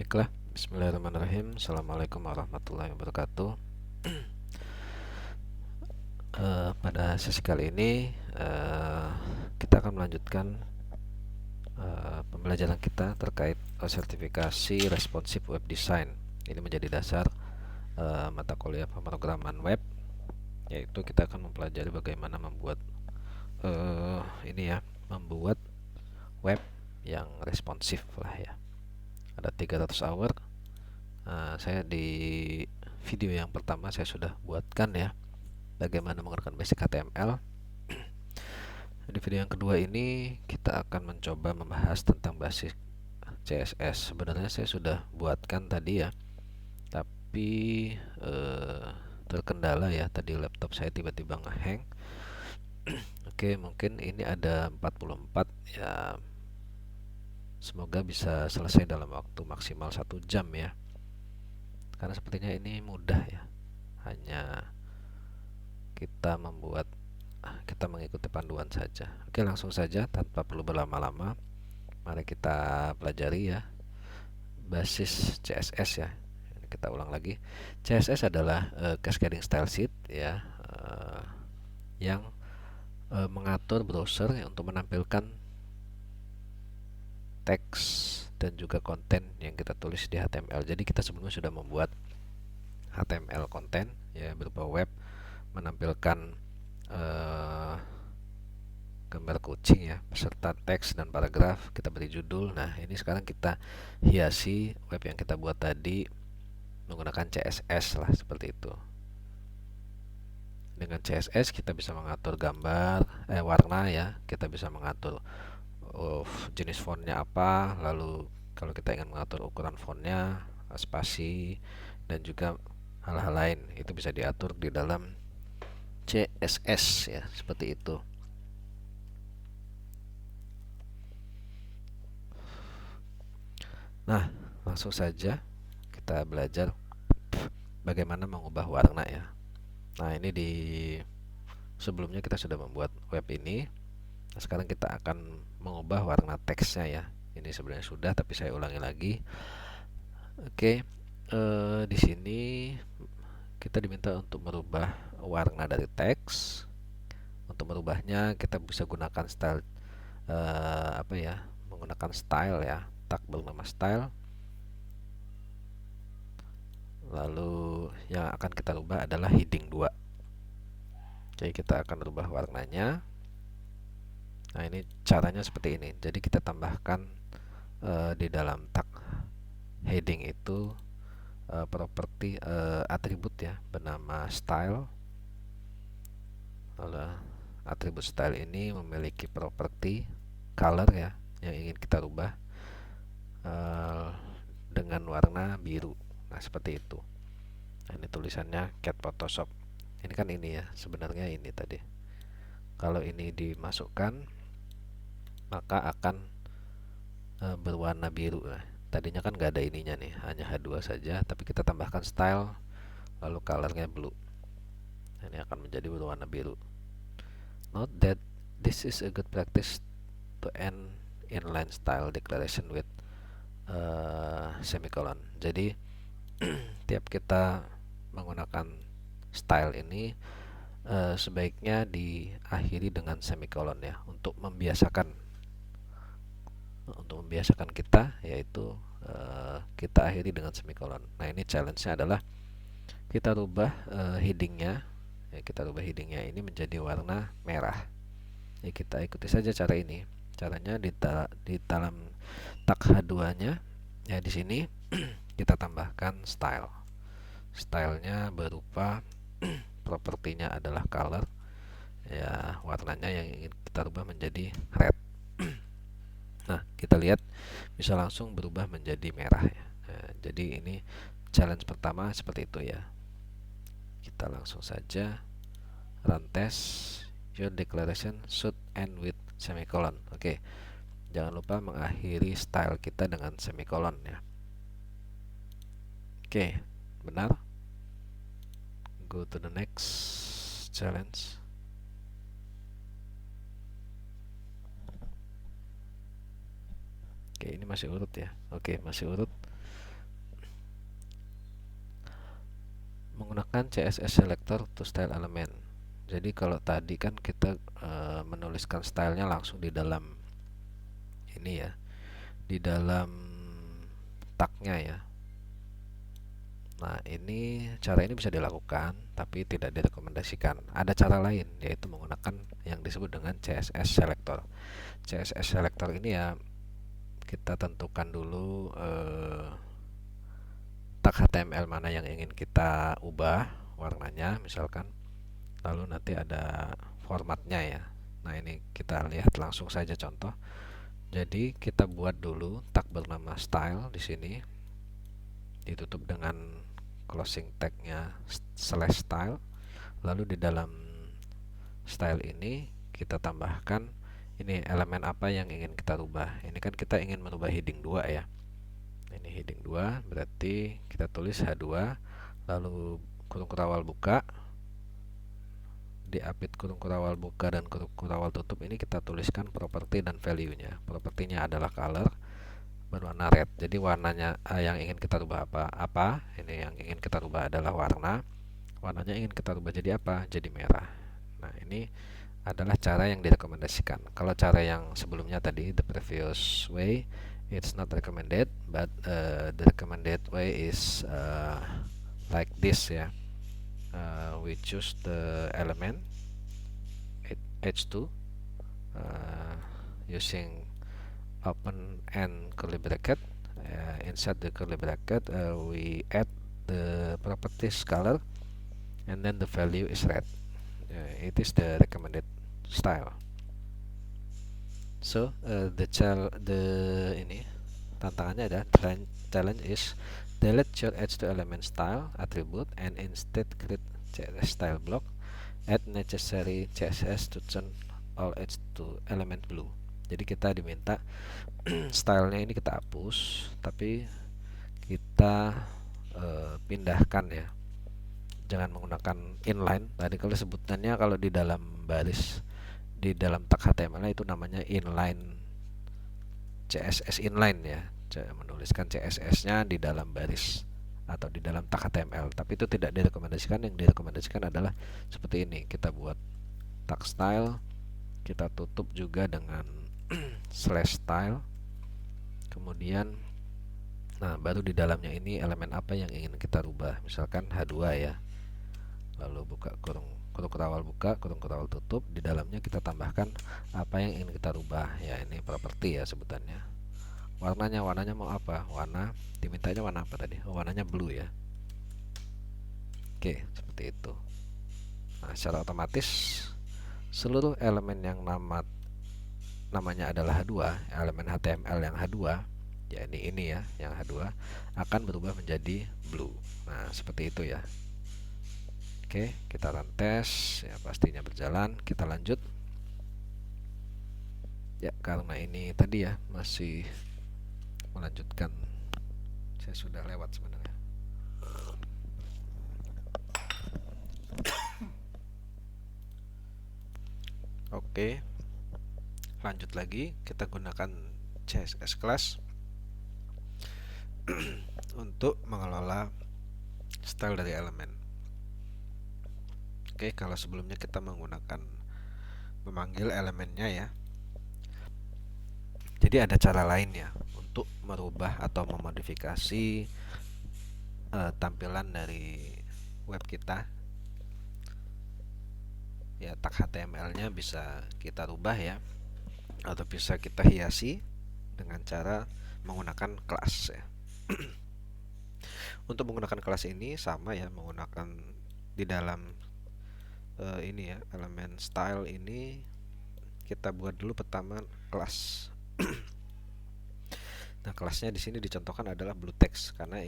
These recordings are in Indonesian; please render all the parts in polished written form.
Baiklah, bismillahirrahmanirrahim. Assalamualaikum warahmatullahi wabarakatuh. Pada sesi kali ini kita akan melanjutkan pembelajaran kita terkait sertifikasi responsif web design. Ini menjadi dasar mata kuliah pemrograman web, yaitu kita akan mempelajari bagaimana membuat membuat web yang responsif lah ya. Ada 300 hour. Saya di video yang pertama saya sudah buatkan ya bagaimana menggunakan basic HTML. Di video yang kedua ini kita akan mencoba membahas tentang basic CSS. Sebenarnya saya sudah buatkan tadi ya, tapi terkendala ya, tadi laptop saya tiba-tiba ngehang. Oke, mungkin ini ada 44 ya, semoga bisa selesai dalam waktu maksimal 1 jam ya, karena sepertinya ini mudah ya, hanya kita mengikuti panduan saja. Oke, langsung saja tanpa perlu berlama-lama, mari kita pelajari ya basis CSS ya. Ini kita ulang lagi. CSS adalah cascading style sheet ya, yang mengatur browser ya, untuk menampilkan teks dan juga konten yang kita tulis di HTML. Jadi kita sebelumnya sudah membuat HTML konten ya berupa web, menampilkan gambar kucing ya beserta teks dan paragraf, kita beri judul. Nah, ini sekarang kita hiasi web yang kita buat tadi menggunakan CSS lah, seperti itu. Dengan CSS kita bisa mengatur gambar, warna ya, kita bisa mengatur jenis fontnya apa, lalu kalau kita ingin mengatur ukuran fontnya, spasi, dan juga hal-hal lain, itu bisa diatur di dalam CSS ya, seperti itu. Nah, langsung saja kita belajar bagaimana mengubah warna ya. Nah, ini di sebelumnya kita sudah membuat web ini. Nah, sekarang kita akan mengubah warna teksnya ya. Ini sebenarnya sudah, tapi saya ulangi lagi. Oke, di sini kita diminta untuk merubah warna dari teks. Untuk merubahnya kita bisa gunakan style menggunakan style ya, tag bernama style. Lalu yang akan kita rubah adalah heading 2. Jadi kita akan rubah warnanya. Nah, ini caranya seperti ini. Jadi kita tambahkan di dalam tag heading itu properti atribut ya bernama style. Lalu atribut style ini memiliki properti color ya yang ingin kita rubah dengan warna biru. Nah, seperti itu. Nah, ini tulisannya cat Photoshop. Ini kan ini ya, sebenarnya ini tadi. Kalau ini dimasukkan maka akan berwarna biru. Nah, tadinya kan nggak ada ininya nih, hanya H2 saja, tapi kita tambahkan style lalu colornya blue. Nah, ini akan menjadi berwarna biru. Note that this is a good practice to end inline style declaration with semicolon. Jadi tiap kita menggunakan style ini sebaiknya diakhiri dengan semicolon ya, untuk membiasakan kita, yaitu kita akhiri dengan semicolon. Nah, ini challenge-nya adalah kita rubah headingnya ya, ini menjadi warna merah ya. Kita ikuti saja cara ini. Caranya di dalam tag H2-nya ya, di sini kita tambahkan stylenya berupa propertinya adalah color ya, warnanya yang ingin kita rubah menjadi red. Nah, kita lihat bisa langsung berubah menjadi merah ya. Nah, jadi ini challenge pertama seperti itu ya. Kita langsung saja run test. Your declaration should end with semicolon. Oke, jangan lupa mengakhiri style kita dengan semicolon ya. Oke, benar. Go to the next challenge. Oke, ini masih urut ya. Oke, masih urut. menggunakan CSS selector to style element. Jadi kalau tadi kan kita menuliskan stylenya langsung di dalam ini ya, di dalam tagnya ya. Nah, cara ini bisa dilakukan, tapi tidak direkomendasikan. Ada cara lain, yaitu menggunakan yang disebut dengan CSS selector. CSS selector ini ya, kita tentukan dulu tag HTML mana yang ingin kita ubah warnanya, misalkan. Lalu nanti ada formatnya ya. Nah, ini kita lihat langsung saja contoh. Jadi kita buat dulu tag bernama style di sini, ditutup dengan closing tagnya /style. Lalu di dalam style ini kita tambahkan ini elemen apa yang ingin kita rubah. Ini kan kita ingin merubah heading 2 ya. Ini heading 2, berarti kita tulis H2, lalu kurung kurawal buka, di apit kurung kurawal buka dan kurung kurawal tutup ini kita tuliskan properti dan value-nya. Propertinya adalah color berwarna red. Jadi warnanya yang ingin kita rubah apa? Ini yang ingin kita rubah adalah warna. Warnanya ingin kita rubah jadi apa? Jadi merah. Nah, ini adalah cara yang direkomendasikan. Kalau cara yang sebelumnya tadi, the previous way, it's not recommended, but the recommended way is like this ya. We choose the element h2 using open and curly bracket. Inside the curly bracket we add the properties color, and then the value is red. It is the recommended style. So ini tantangannya ada challenge is delete your h2 element style attribute and instead create CSS style block. Add necessary CSS to turn all h2 element blue. Jadi kita diminta stylenya ini kita hapus, tapi kita pindahkan ya. Jangan menggunakan inline. Tadi kalau sebutannya kalau di dalam baris, di dalam tag HTML itu namanya inline, CSS inline ya. Menuliskan CSS-nya di dalam baris atau di dalam tag HTML. Tapi itu tidak direkomendasikan. Yang direkomendasikan adalah seperti ini. Kita buat tag style, kita tutup juga dengan /style. Kemudian baru di dalamnya ini elemen apa yang ingin kita rubah. Misalkan H2 ya. Lalu buka kurung kurawal buka, kurung kurawal tutup. Di dalamnya kita tambahkan apa yang ingin kita rubah. Ya, ini properti ya sebutannya. Warnanya mau apa? Dimintanya warna apa tadi? Warnanya blue ya. Oke, seperti itu. Nah, secara otomatis seluruh elemen yang namanya adalah H2, elemen HTML yang H2, ya ini ya, yang H2 akan berubah menjadi blue. Nah, seperti itu ya. Oke, kita run tes ya, pastinya berjalan. Kita lanjut. Ya, karena ini tadi ya masih melanjutkan. Saya sudah lewat sebenarnya. Oke. Lanjut lagi, kita gunakan CSS class untuk mengelola style dari elemen. Oke, kalau sebelumnya kita menggunakan memanggil elemennya ya. Jadi ada cara lain ya untuk merubah atau memodifikasi tampilan dari web kita. Ya, tag HTML-nya bisa kita rubah ya, atau bisa kita hiasi dengan cara menggunakan kelas ya. Untuk menggunakan kelas ini sama ya, menggunakan di dalam ini ya, elemen style ini kita buat dulu pertama kelas. Nah, kelasnya di sini dicontohkan adalah blue text karena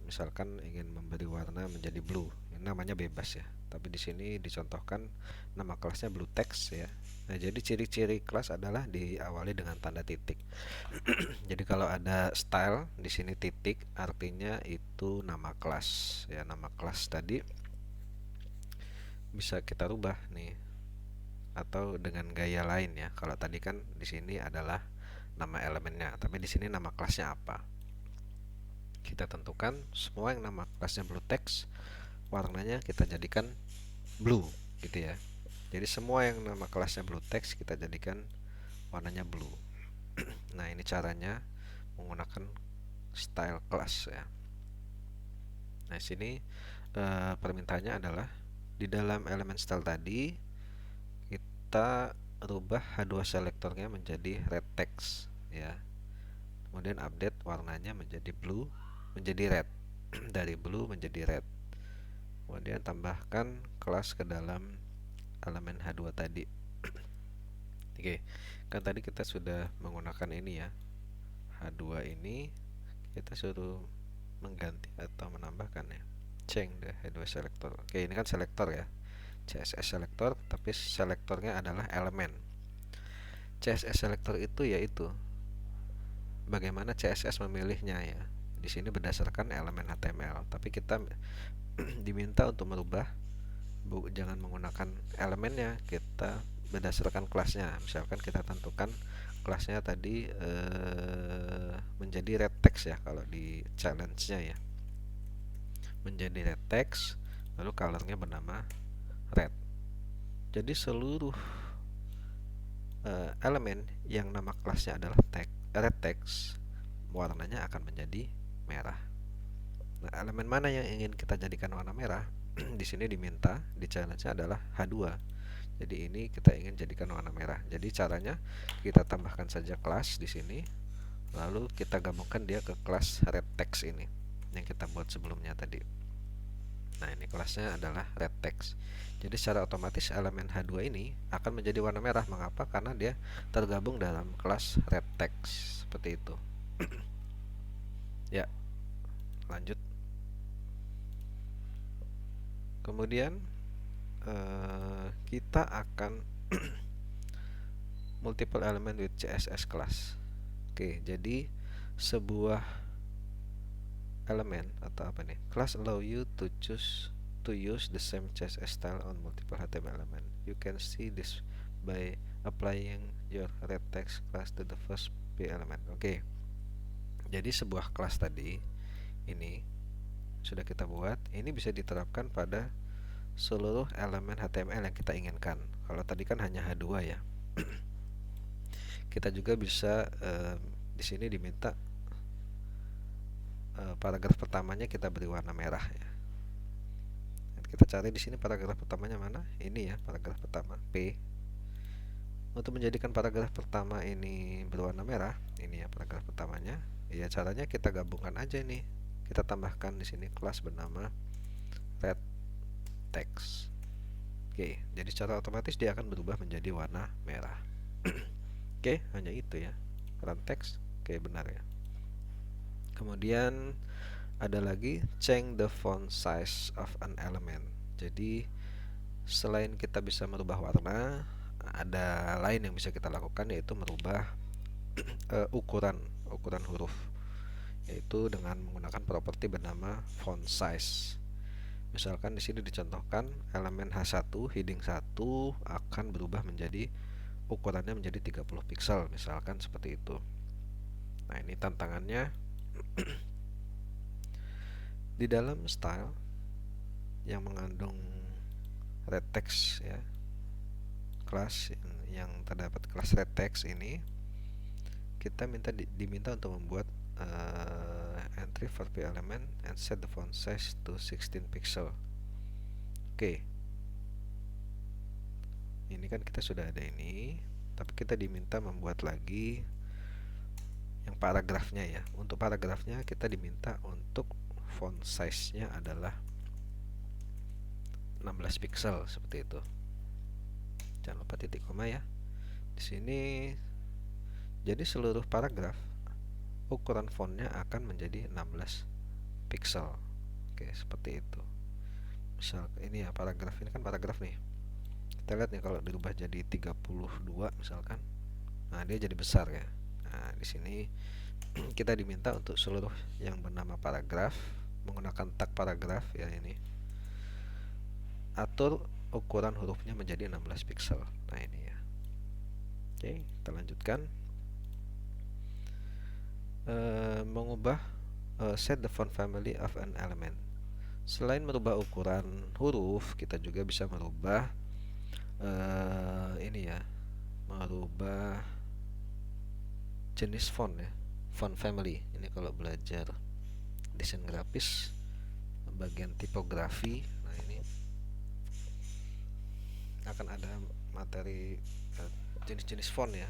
misalkan ingin memberi warna menjadi blue. Ini namanya bebas ya. Tapi di sini dicontohkan nama kelasnya blue text ya. Nah, jadi ciri-ciri kelas adalah diawali dengan tanda titik. Jadi kalau ada style di sini titik, artinya itu nama kelas ya. Nama kelas tadi bisa kita rubah nih, atau dengan gaya lain ya. Kalau tadi kan di sini adalah nama elemennya, tapi di sini nama kelasnya apa? Kita tentukan semua yang nama kelasnya blue text warnanya kita jadikan blue gitu ya. Jadi semua yang nama kelasnya blue text kita jadikan warnanya blue. Nah, ini caranya menggunakan style class ya. Nah, sini permintaannya adalah di dalam elemen style tadi kita rubah H2 selektornya menjadi red text ya. Kemudian update warnanya menjadi blue, menjadi red. Dari blue menjadi red. Kemudian tambahkan kelas ke dalam elemen H2 tadi. Oke, kan tadi kita sudah menggunakan ini ya. H2 ini kita suruh mengganti atau menambahkan ya. Change the H2 selector. Oke, ini kan selektor ya. CSS selector, tapi selektornya adalah elemen. CSS selector itu yaitu bagaimana CSS memilihnya ya. Di sini berdasarkan elemen HTML, tapi kita diminta untuk merubah, jangan menggunakan elemennya, kita berdasarkan kelasnya. Misalkan kita tentukan kelasnya tadi menjadi red text ya, kalau di challenge-nya ya, menjadi red text, lalu colornya bernama red. Jadi seluruh elemen yang nama kelasnya adalah red text, warnanya akan menjadi merah. Nah, elemen mana yang ingin kita jadikan warna merah? Di sini diminta di challenge-nya adalah H2. Jadi ini kita ingin jadikan warna merah. Jadi caranya kita tambahkan saja kelas di sini, lalu kita gabungkan dia ke kelas red text ini yang kita buat sebelumnya tadi. Nah, ini kelasnya adalah red text. Jadi secara otomatis elemen H2 ini akan menjadi warna merah. Mengapa? Karena dia tergabung dalam kelas red text. Seperti itu. Ya, lanjut. Kemudian kita akan multiple element with CSS class. Oke, jadi sebuah elemen atau apa nih? Class allow you to use the same CSS style on multiple HTML element. You can see this by applying your red text class to the first P element. Oke. Jadi sebuah kelas tadi ini sudah kita buat, ini bisa diterapkan pada seluruh elemen HTML yang kita inginkan. Kalau tadi kan hanya H2 ya. Kita juga bisa di sini diminta paragraf pertamanya kita beri warna merah ya. Kita cari di sini paragraf pertamanya mana? Ini ya, paragraf pertama P. Untuk menjadikan paragraf pertama ini berwarna merah, ini ya paragraf pertamanya. Ya, caranya kita gabungkan aja nih. Kita tambahkan di sini kelas bernama red text. Oke, jadi secara otomatis dia akan berubah menjadi warna merah. Oke, hanya itu ya. Red text. Oke, benar ya. Kemudian ada lagi change the font size of an element. Jadi selain kita bisa merubah warna, ada lain yang bisa kita lakukan, yaitu merubah ukuran huruf, yaitu dengan menggunakan properti bernama font size. Misalkan di sini dicontohkan elemen H1 heading 1 akan berubah menjadi ukurannya menjadi 30 pixel, misalkan seperti itu. Nah, ini tantangannya. Di dalam style yang mengandung red text ya, kelas yang terdapat kelas red text ini, kita diminta untuk membuat entry for p element and set the font size to 16 pixel. Oke. Ini kan kita sudah ada ini, tapi kita diminta membuat lagi yang paragrafnya ya. Untuk paragrafnya kita diminta untuk font size-nya adalah 16 pixel seperti itu. Jangan lupa titik koma ya. Di sini jadi seluruh paragraf ukuran fontnya akan menjadi 16 pixel. Oke, seperti itu. Misal ini ya, paragraf ini kan paragraf nih. Kita lihat nih, kalau dirubah jadi 32 misalkan. Nah, dia jadi besar ya. Nah, di sini kita diminta untuk seluruh yang bernama paragraf menggunakan tag paragraf ya, ini atur ukuran hurufnya menjadi 16 pixel. Nah, ini ya. Oke, kita lanjutkan. Mengubah set the font family of an element. Selain merubah ukuran huruf, kita juga bisa merubah ini ya, merubah jenis font ya, font family. Ini kalau belajar desain grafis, bagian tipografi, nah ini akan ada materi jenis-jenis font ya.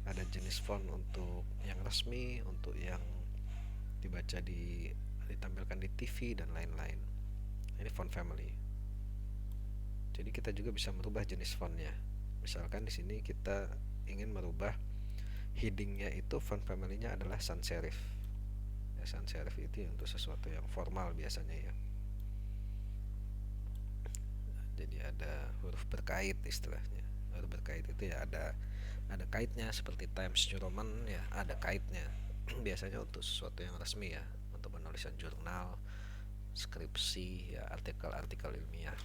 Ada jenis font untuk yang resmi, untuk yang dibaca ditampilkan di TV dan lain-lain. Ini font family. Jadi kita juga bisa merubah jenis fontnya. Misalkan di sini kita ingin merubah headingnya itu font family-nya adalah sans serif. Ya, sans serif itu untuk sesuatu yang formal biasanya ya. Jadi ada huruf berkait istilahnya. Huruf berkait itu ya ada kaitnya seperti Times New Roman ya, ada kaitnya. Biasanya untuk sesuatu yang resmi ya, untuk penulisan jurnal, skripsi ya, artikel-artikel ilmiah.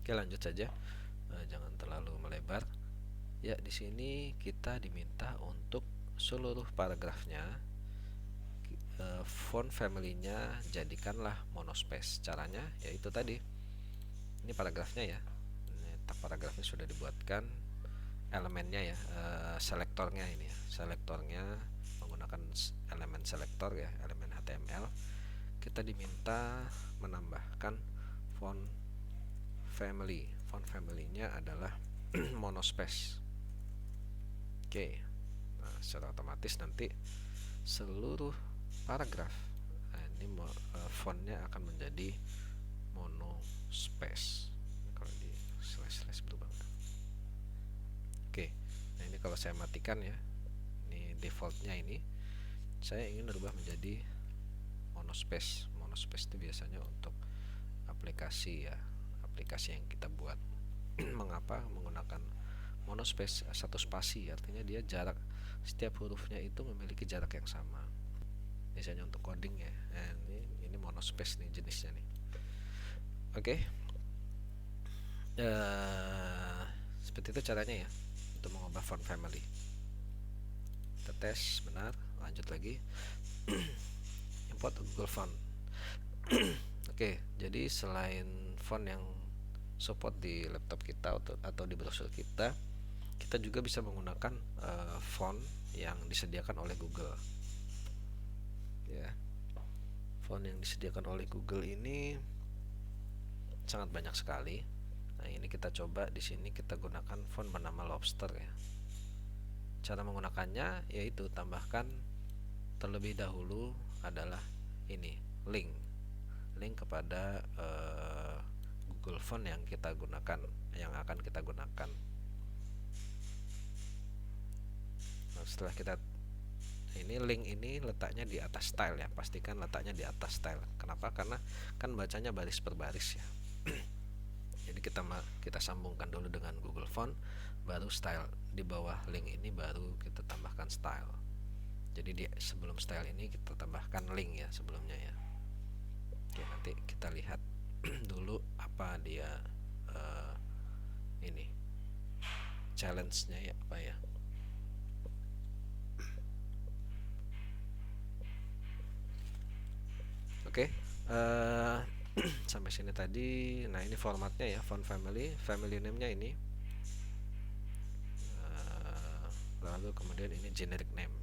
Oke, lanjut saja. Jangan terlalu melebar. Ya, di sini kita diminta untuk seluruh paragrafnya font family-nya jadikanlah monospace. Caranya yaitu tadi. Ini paragrafnya ya. Ini paragrafnya sudah dibuatkan, elemennya ya, selektornya ini ya. Selektornya menggunakan elemen selektor ya, elemen HTML. Kita diminta menambahkan font family. Font family-nya adalah monospace. Oke. Nah, secara otomatis nanti seluruh paragraf ini fontnya akan menjadi monospace. Kalau di slash berubah. Oke. Nah, ini kalau saya matikan ya. Ini defaultnya ini. Saya ingin merubah menjadi monospace. Monospace itu biasanya untuk aplikasi ya, aplikasi yang kita buat. Mengapa menggunakan monospace, satu spasi, artinya dia jarak setiap hurufnya itu memiliki jarak yang sama. Biasanya untuk coding ya. Nah, ini monospace nih jenisnya nih. Oke. Seperti itu caranya ya untuk mengubah font family. Kita tes benar, lanjut lagi. Import Google Font. Oke, jadi selain font yang support di laptop kita atau di browser kita juga bisa menggunakan font yang disediakan oleh Google. Ya, font yang disediakan oleh Google ini sangat banyak sekali. Nah, ini kita coba di sini kita gunakan font bernama Lobster ya. Cara menggunakannya yaitu tambahkan terlebih dahulu adalah ini link kepada Google Font yang kita gunakan, yang akan kita gunakan. Nah, setelah kita ini link ini letaknya di atas style ya, pastikan letaknya di atas style. Kenapa? Karena kan bacanya baris per baris ya. Jadi kita sambungkan dulu dengan Google Font, baru style. Di bawah link ini baru kita tambahkan style. Jadi sebelum style ini kita tambahkan link ya sebelumnya ya. Oke, nanti kita lihat dulu apa dia ini challenge-nya ya apa ya. Oke, sampai sini tadi. Nah, ini formatnya ya, font family name-nya ini. Lalu kemudian ini generic name.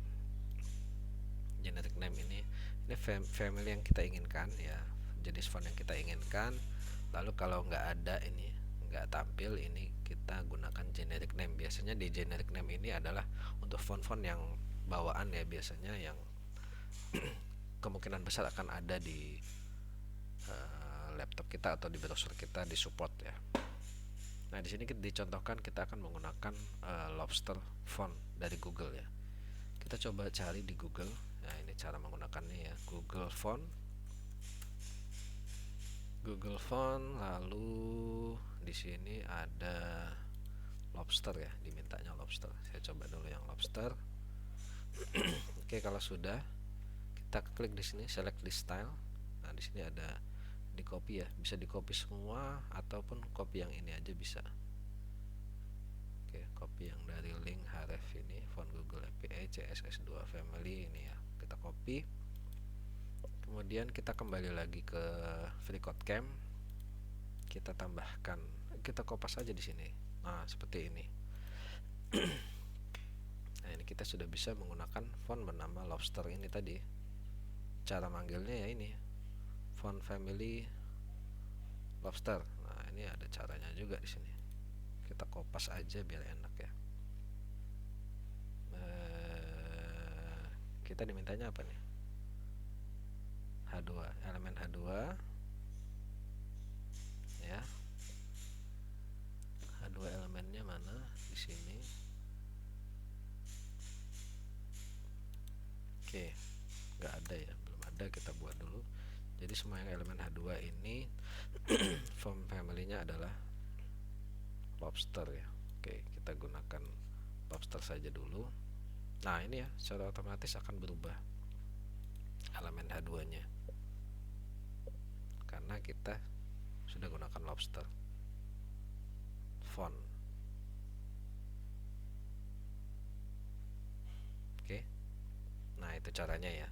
Generic name ini family yang kita inginkan ya, jenis font yang kita inginkan. Lalu kalau nggak ada ini, nggak tampil ini, kita gunakan generic name. Biasanya di generic name ini adalah untuk font-font yang bawaan ya, biasanya yang kemungkinan besar akan ada di laptop kita atau di browser kita, di support ya. Nah, di sini dicontohkan kita akan menggunakan Lobster font dari Google ya. Kita coba cari di Google. Nah, ini cara menggunakannya ya, Google Font. Google Font, lalu di sini ada Lobster ya, dimintanya Lobster. Saya coba dulu yang Lobster. Oke, kalau sudah kita klik di sini select list style. Nah, di sini ada di copy ya, bisa di copy semua ataupun copy yang ini aja bisa. Oke, copy yang dari link href ini, font Google API CSS2 family ini ya, kita copy. Kemudian kita kembali lagi ke FreeCodeCamp, kita tambahkan, kita kopas aja di sini. Nah, seperti ini. Nah, ini kita sudah bisa menggunakan font bernama Lobster ini tadi. Cara manggilnya ya ini, font family Lobster. Nah, ini ada caranya juga di sini. Kita kopas aja biar enak ya. Kita dimintanya apa nih? H2, elemen H2 ya. H2 elemennya mana? Di sini. Oke, nggak ada ya, belum ada, kita buat dulu. Jadi semua yang elemen H2 ini font family-nya adalah Lobster ya. Oke, kita gunakan Lobster saja dulu. Nah, ini ya, secara otomatis akan berubah elemen H2-nya karena kita sudah gunakan Lobster font. Oke. Nah, itu caranya ya.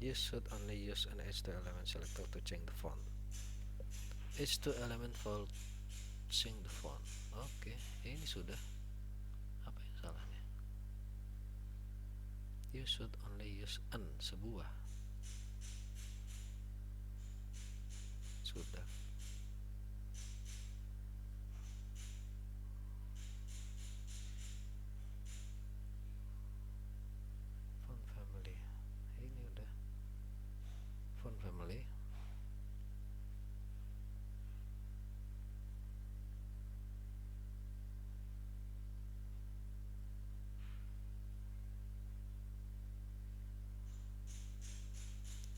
You should only use an H2 element selector to change the font. H2 element for change the font. Oke, ini sudah. Apa yang salahnya? You should only use an, sebuah. Sudah. Font family. Ini udah. Font family.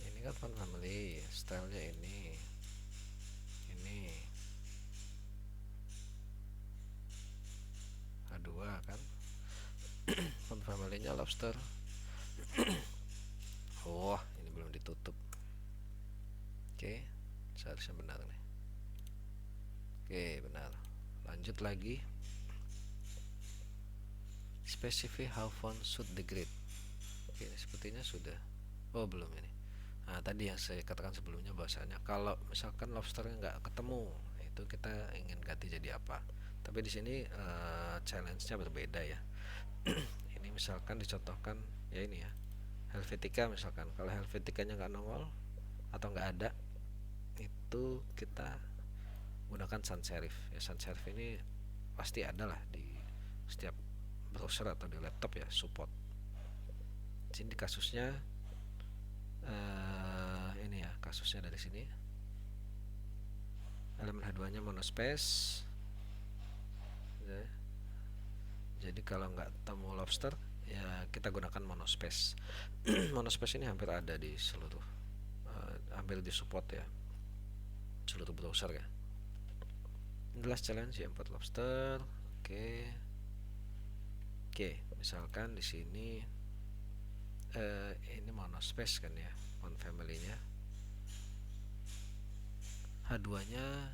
Ini kan font family, stylenya ini H2 kan. Font family-nya Lobster. Oh, ini belum ditutup. Oke, seharusnya benar nih. Oke, benar. Lanjut lagi. Specify how font should degrade. Oke, sepertinya sudah. Oh, belum ini. Nah, tadi yang saya katakan sebelumnya bahwasanya kalau misalkan Lobsternya nggak ketemu, itu kita ingin ganti jadi apa. Tapi di sini challenge-nya berbeda ya. Ini misalkan dicontohkan ya ini ya, Helvetica misalkan. Kalau Helveticanya nggak nongol atau nggak ada, itu kita gunakan sans serif ya. Sans serif ini pasti ada lah di setiap browser atau di laptop ya, support. Di sini kasusnya ini ya, kasusnya dari sini. Elemen H2 nya monospace ya. Jadi kalau nggak temu Lobster ya kita gunakan monospace. Monospace ini hampir ada di seluruh hampir di support ya, seluruh browser ya. Jelas challenge ya 4 Lobster. Oke, misalkan di sini ini monospace kan ya, font family-nya. H2-nya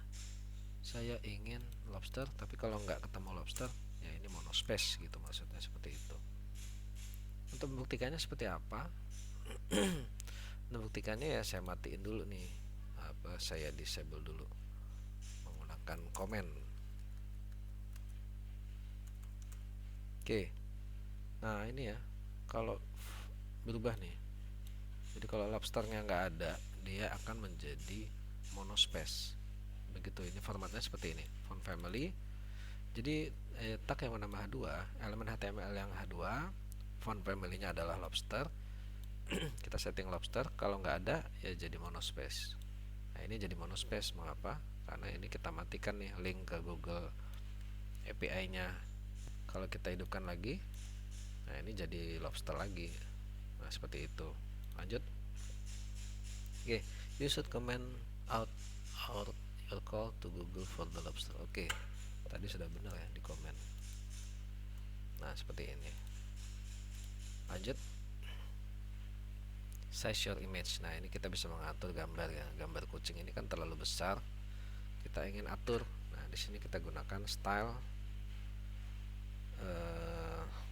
saya ingin Lobster, tapi kalau nggak ketemu Lobster ya ini monospace gitu, maksudnya seperti itu. Untuk membuktikannya seperti apa? Membuktikannya ya saya matiin dulu nih, saya disable dulu menggunakan komen. Oke, nah ini ya, kalau berubah nih. Jadi kalau Lobsternya nggak ada, dia akan menjadi monospace. Begitu, ini formatnya seperti ini, font family. Jadi tag yang bernama H2, elemen HTML yang H2, font family-nya adalah Lobster. Kita setting Lobster, kalau nggak ada ya jadi monospace. Nah, ini jadi monospace, mengapa? Karena ini kita matikan nih link ke Google API-nya. Kalau kita hidupkan lagi, nah ini jadi Lobster lagi. Nah, seperti itu. Lanjut. Oke, you should comment out your call to Google for the Lobster. Oke, tadi sudah benar ya di komen. Nah, seperti ini. Lanjut. Size your image. Nah, ini kita bisa mengatur gambar ya. Gambar kucing ini kan terlalu besar, kita ingin atur. Nah, di sini kita gunakan style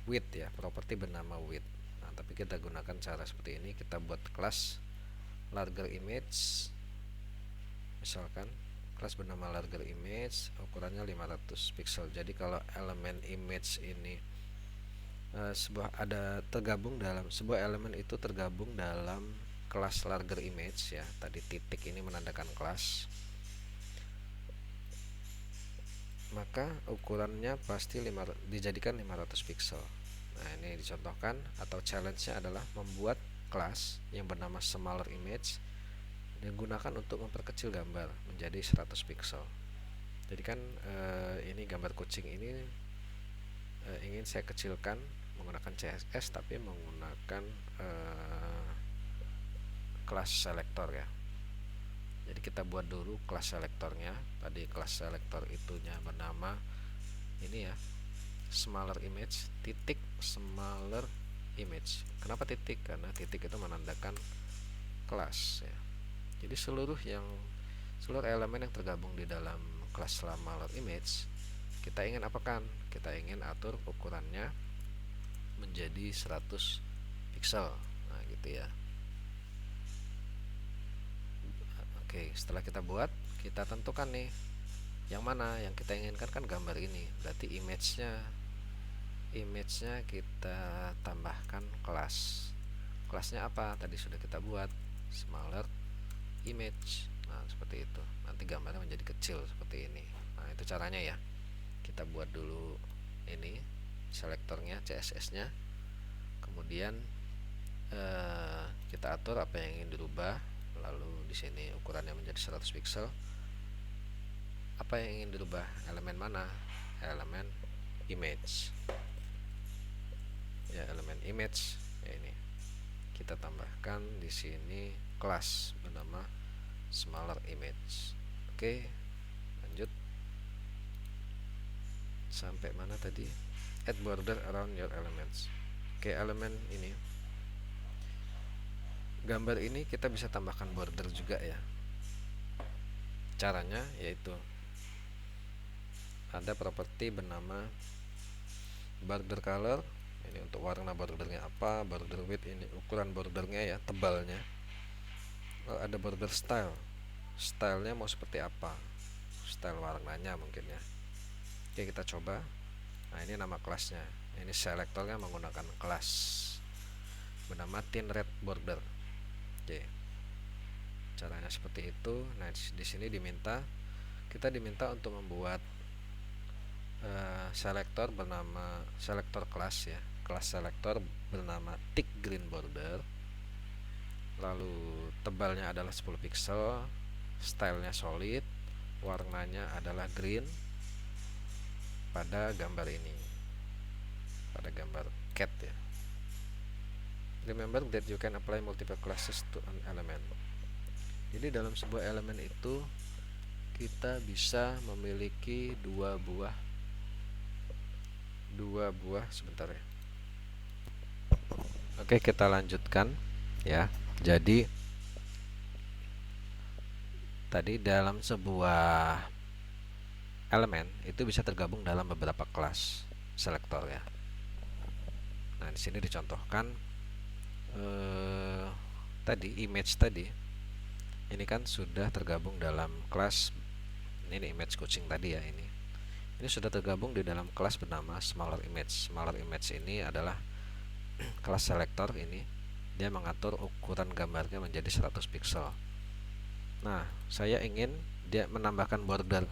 width ya, properti bernama width. Nah, tapi kita gunakan cara seperti ini. Kita buat kelas larger image, misalkan kelas bernama larger image, ukurannya 500 pixel. Jadi kalau elemen image ini sebuah elemen itu tergabung dalam kelas larger image ya. Tadi titik ini menandakan kelas, maka ukurannya pasti dijadikan 500 pixel. Nah, ini dicontohkan, atau challenge-nya adalah membuat kelas yang bernama smaller image digunakan untuk memperkecil gambar menjadi 100 pixel. Jadi kan ini gambar kucing ini ingin saya kecilkan menggunakan CSS, tapi menggunakan kelas selector ya. Jadi kita buat dulu kelas selektornya. Tadi kelas selektor itunya bernama ini ya, smaller image, titik smaller image. Kenapa titik? Karena titik itu menandakan kelas ya. Jadi seluruh elemen yang tergabung di dalam kelas smaller image, kita ingin apakan? Kita ingin atur ukurannya menjadi 100 pixel. Nah, gitu ya. Oke, setelah kita buat, kita tentukan nih yang mana yang kita inginkan. Kan gambar ini, berarti image-nya kita tambahkan kelasnya apa? Tadi sudah kita buat, smaller image. Nah, seperti itu. Nanti gambarnya menjadi kecil seperti ini. Nah, itu caranya ya. Kita buat dulu ini selektornya, CSS-nya. Kemudian kita atur apa yang ingin dirubah. Lalu di sini ukurannya menjadi 100 pixel. Apa yang ingin dirubah? Elemen mana? Elemen image. Ya, elemen image. Ya, ini. Kita tambahkan di sini kelas bernama smaller image. Oke, lanjut. Sampai mana tadi? Add border around your elements. Oke, elemen ini, gambar ini kita bisa tambahkan border juga ya. Caranya yaitu ada properti bernama border color. Ini untuk warna bordernya apa, border width ini ukuran bordernya ya, tebalnya. Lalu ada border style, stylenya mau seperti apa, style warnanya mungkin ya. Oke, kita coba. Nah, ini nama kelasnya. Ini selektornya menggunakan kelas bernama thin red border. Oke, caranya seperti itu. Nah, di sini kita diminta untuk membuat selektor bernama selektor kelas ya, kelas selektor bernama thick green border. Lalu tebalnya adalah 10 pixel, stylenya solid, warnanya adalah green pada gambar ini, pada gambar cat ya. Remember that you can apply multiple classes to an element. Jadi dalam sebuah elemen itu kita bisa memiliki dua buah sebentar ya. Oke, kita lanjutkan ya. Jadi tadi dalam sebuah elemen itu bisa tergabung dalam beberapa kelas selektor ya. Nah, di sini dicontohkan tadi image tadi ini kan sudah tergabung dalam kelas ini image kucing tadi ya. Ini sudah tergabung di dalam kelas bernama smaller image. Smaller image ini adalah kelas selektor. Ini dia mengatur ukuran gambarnya menjadi 100 pixel. Nah, saya ingin dia menambahkan border.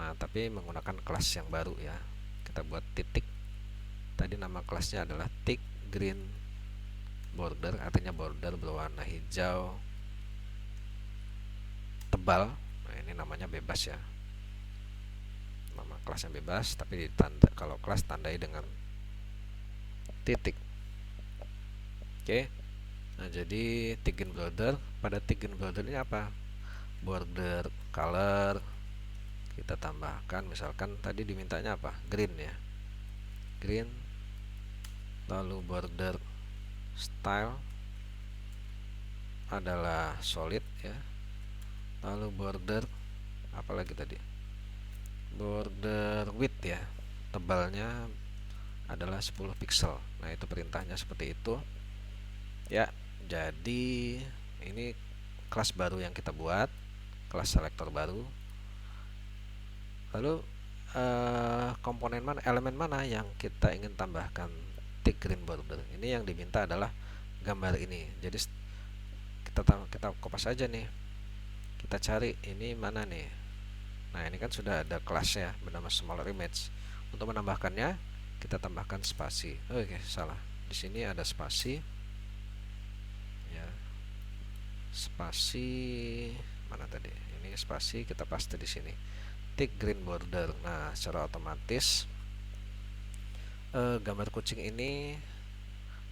Nah, tapi menggunakan kelas yang baru ya. Kita buat titik. Tadi nama kelasnya adalah thick green border, artinya border berwarna hijau tebal. Nah, ini namanya bebas ya. Nama kelasnya bebas, tapi kalau kelas tandai dengan titik. Oke. Nah, jadi thick green border, pada thick green border ini apa? Border color kita tambahkan, misalkan tadi dimintanya apa? Green ya. Green. Lalu border style adalah solid ya. Lalu border apalagi tadi? Border width ya. Tebalnya adalah 10 pixel. Nah, itu perintahnya seperti itu. Ya, jadi ini kelas baru yang kita buat, kelas selektor baru. Lalu komponen mana, elemen mana yang kita ingin tambahkan tick green border? Ini yang diminta adalah gambar ini. Jadi kita kopas aja nih. Kita cari ini mana nih. Nah, ini kan sudah ada kelasnya bernama smaller image. Untuk menambahkannya, kita tambahkan spasi. Oke, salah. Di sini ada spasi. Ya. Spasi mana tadi? Ini spasi, kita paste di sini. Tick green border. Nah, secara otomatis gambar kucing ini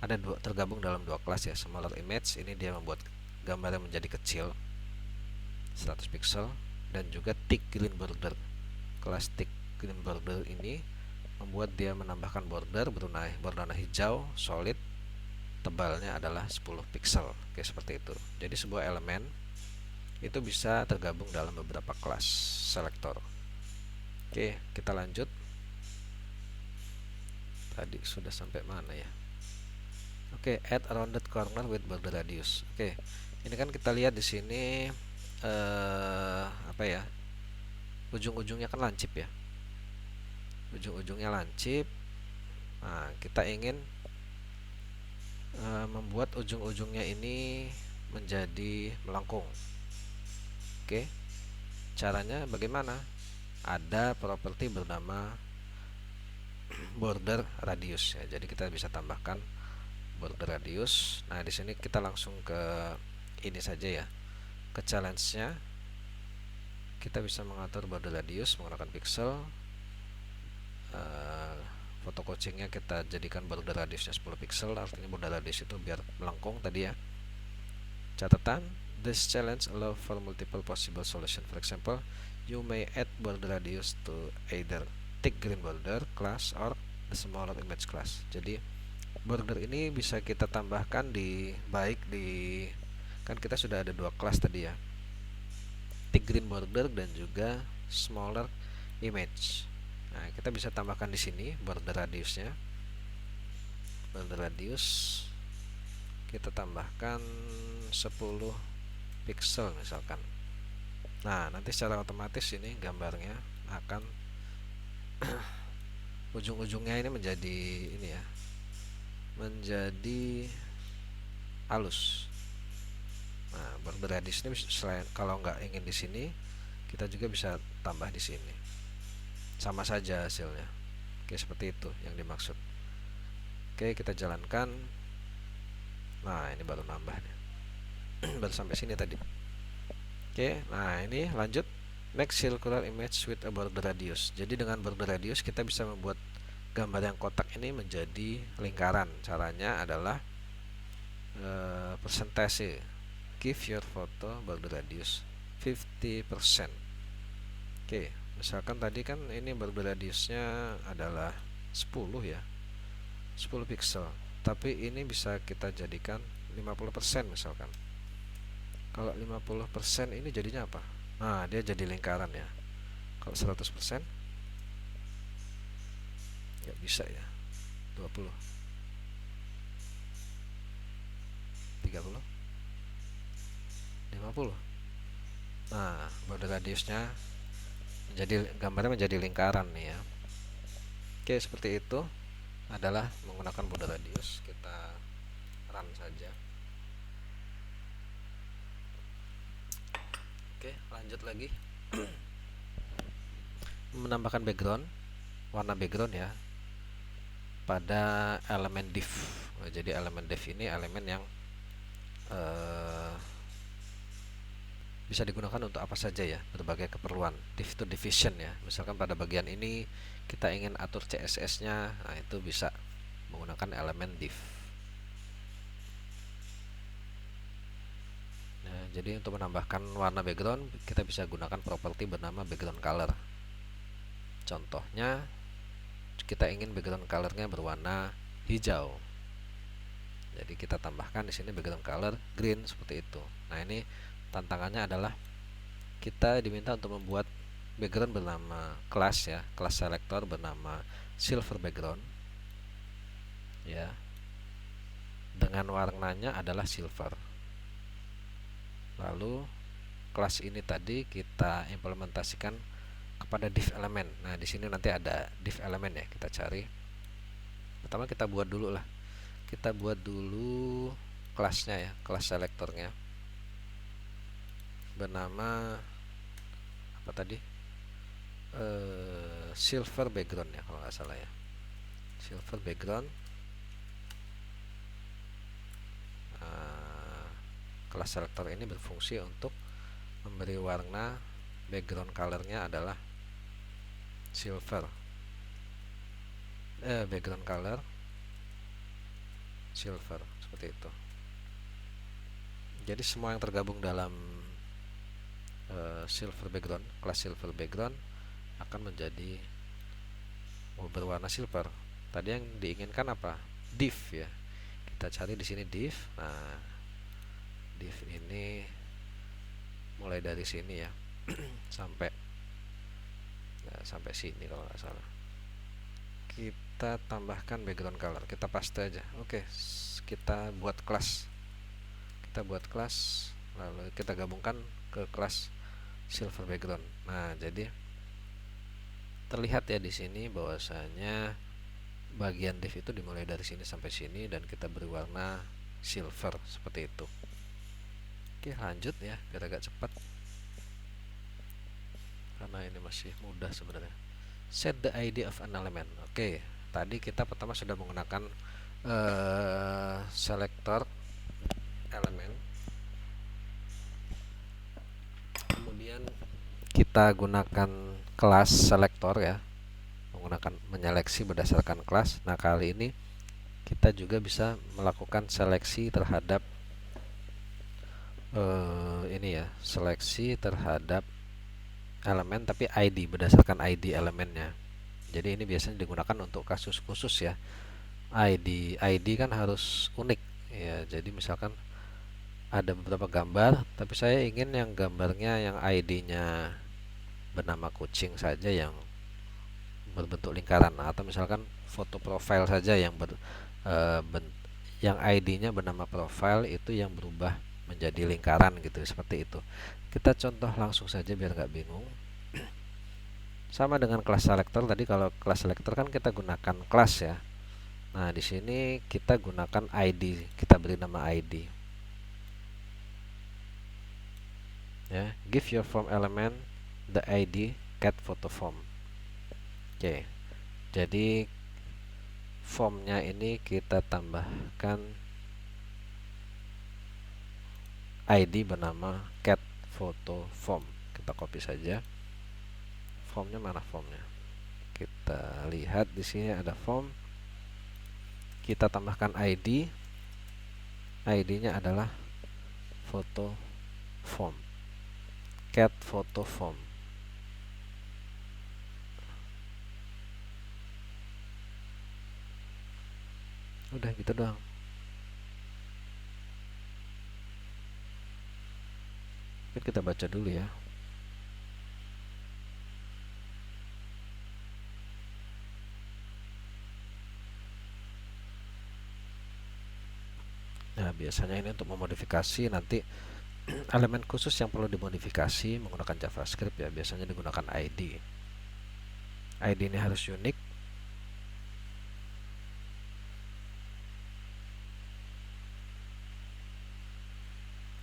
ada tergabung dalam dua kelas ya. Smaller image ini dia membuat gambarnya menjadi kecil 100 pixel, dan juga tick green border. Kelas tick green border ini membuat dia menambahkan border berwarna hijau solid, tebalnya adalah 10 pixel. Oke, seperti itu. Jadi sebuah elemen itu bisa tergabung dalam beberapa kelas selektor. Oke, kita lanjut. Tadi sudah sampai mana ya? Oke, add a rounded corner with border radius. Oke, ini kan kita lihat di sini apa ya? Ujung-ujungnya kan lancip ya. Ujung-ujungnya lancip. Nah, kita ingin membuat ujung-ujungnya ini menjadi melengkung. Oke, caranya bagaimana? Ada properti bernama border radius ya. Jadi kita bisa tambahkan border radius. Nah, di sini kita langsung ke ini saja ya. Ke challenge-nya kita bisa mengatur border radius menggunakan pixel. Foto kucingnya kita jadikan border radiusnya 10 pixel, artinya border radius itu biar melengkung tadi ya. Catatan, this challenge allow for multiple possible solution. For example, you may add border radius to either tick green border class or the smaller image class. Jadi border ini bisa kita tambahkan baik di kan kita sudah ada dua kelas tadi ya, tick green border dan juga smaller image. Nah, kita bisa tambahkan di sini border radiusnya. Border radius kita tambahkan 10 pixel misalkan. Nah, nanti secara otomatis ini gambarnya akan ujung-ujungnya ini menjadi ini ya, menjadi halus. Nah, border radius ini selain kalau nggak ingin di sini, kita juga bisa tambah di sini. Sama saja hasilnya. Oke, seperti itu yang dimaksud. Oke, kita jalankan. Nah, ini baru nambah nih. Baru sampai sini tadi. Oke, nah ini lanjut. Make circular image with a border radius. Jadi dengan border radius kita bisa membuat gambar yang kotak ini menjadi lingkaran. Caranya adalah persentase. Give your photo border radius 50%. Oke, misalkan tadi kan ini border radiusnya adalah 10 ya, 10 pixel, tapi ini bisa kita jadikan 50% misalkan. Kalau 50% ini jadinya apa? Nah, dia jadi lingkaran ya. Kalau 100% nggak bisa ya. 20, 30, 50. Nah, border radiusnya gambarnya menjadi lingkaran nih ya. Oke, seperti itu adalah menggunakan border radius. Kita run saja. Oke, lanjut lagi. Menambahkan background, warna background ya, pada elemen div. Jadi elemen div ini elemen yang bisa digunakan untuk apa saja ya, berbagai keperluan. Div to division ya, misalkan pada bagian ini kita ingin atur CSS nya, nah itu bisa menggunakan elemen div. Nah, jadi untuk menambahkan warna background kita bisa gunakan properti bernama background color. Contohnya kita ingin background colornya berwarna hijau, jadi kita tambahkan di sini background color green seperti itu. Nah, ini tantangannya adalah kita diminta untuk membuat background bernama kelas ya, kelas selector bernama silver background. ya, dengan warnanya adalah silver. Lalu kelas ini tadi kita implementasikan kepada div element. Nah, di sini nanti ada div element ya, kita cari. Pertama kita buat dulu lah. Kita buat dulu kelasnya ya, kelas selektornya. Bernama apa tadi? Silver background ya kalau nggak salah ya. Silver background. Kelas selektor ini berfungsi untuk memberi warna background colornya adalah silver. Background color silver, seperti itu. Jadi semua yang tergabung dalam silver background, kelas silver background akan menjadi berwarna silver. Tadi yang diinginkan apa? Div ya. Kita cari di sini div. Nah, div ini mulai dari sini ya sampai sini kalau nggak salah. Kita tambahkan background color, kita paste aja. Oke, kita buat kelas. Lalu kita gabungkan ke kelas silver background. Nah, jadi terlihat ya di sini bahwasanya bagian div itu dimulai dari sini sampai sini dan kita beri warna silver seperti itu. Oke, lanjut ya, biar agak cepat karena ini masih mudah sebenarnya. Set the ID of an element. Oke, tadi kita pertama sudah menggunakan selector elemen. Kemudian kita gunakan kelas selector ya, menggunakan menyeleksi berdasarkan kelas. Nah, kali ini kita juga bisa melakukan seleksi terhadap ini ya, seleksi terhadap elemen tapi ID, berdasarkan ID elemennya. Jadi ini biasanya digunakan untuk kasus khusus ya. ID kan harus unik ya. Jadi misalkan ada beberapa gambar, tapi saya ingin yang gambarnya yang ID-nya bernama kucing saja yang berbentuk lingkaran, atau misalkan foto profil saja yang yang ID-nya bernama profile itu yang berubah menjadi lingkaran gitu, seperti itu. Kita contoh langsung saja biar nggak bingung. Sama dengan kelas selector tadi, kalau kelas selector kan kita gunakan kelas ya. Nah, di sini kita gunakan ID, kita beri nama ID. Ya, give your form element the ID cat photo form. Oke. Jadi formnya ini kita tambahkan ID bernama cat photo form. Kita copy saja. Formnya mana formnya? Kita lihat di sini ada form. Kita tambahkan ID. ID-nya adalah photo form. Cat photo form. Udah gitu doang. Mungkin kita baca dulu ya. Nah, biasanya ini untuk memodifikasi nanti elemen khusus yang perlu dimodifikasi menggunakan JavaScript ya, biasanya digunakan ID. ID ini harus unik.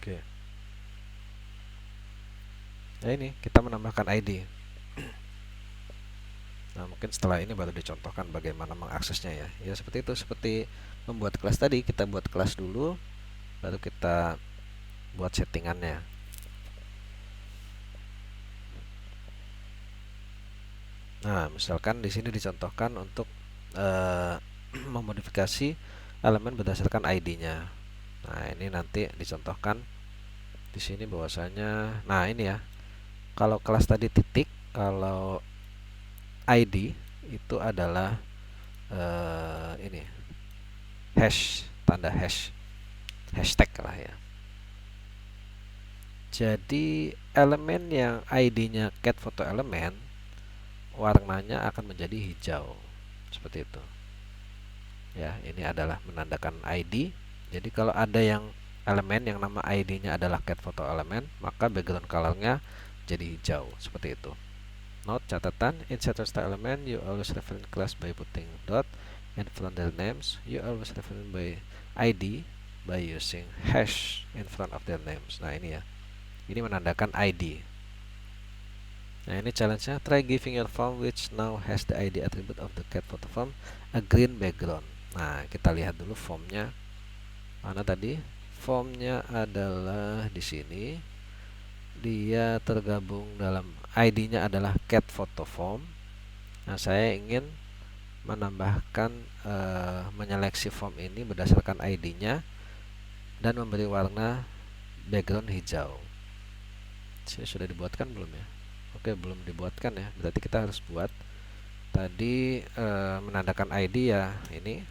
Oke. Nah, ini kita menambahkan ID. Nah, mungkin setelah ini baru dicontohkan bagaimana mengaksesnya ya. Ya seperti itu, seperti membuat kelas tadi, kita buat kelas dulu, baru kita buat settingannya. Nah, misalkan di sini dicontohkan untuk memodifikasi elemen berdasarkan ID-nya. Nah, ini nanti dicontohkan di sini bahwasanya, nah ini ya, kalau kelas tadi titik, kalau ID itu adalah ini hash, tanda hash, hashtag lah ya. Jadi elemen yang ID-nya cat photo element warnanya akan menjadi hijau, seperti itu ya. Ini adalah menandakan ID. Jadi kalau ada yang elemen yang nama ID-nya adalah cat photo element, maka background colornya jadi hijau, seperti itu. Note, catatan, insert style element, you always reference class by putting dot, and front their names, you always reference by ID by using hash in front of their names. Nah ini ya, ini menandakan ID. Nah ini challenge-nya, try giving your form which now has the ID attribute of the cat photo form a green background. Nah kita lihat dulu formnya mana tadi. Formnya adalah di sini, dia tergabung dalam ID-nya adalah cat photo form. Nah saya ingin menambahkan menyeleksi form ini berdasarkan ID-nya dan memberi warna background hijau. Saya sudah dibuatkan belum ya? Oke, belum dibuatkan ya. Berarti kita harus buat. Tadi menandakan ID ya, ini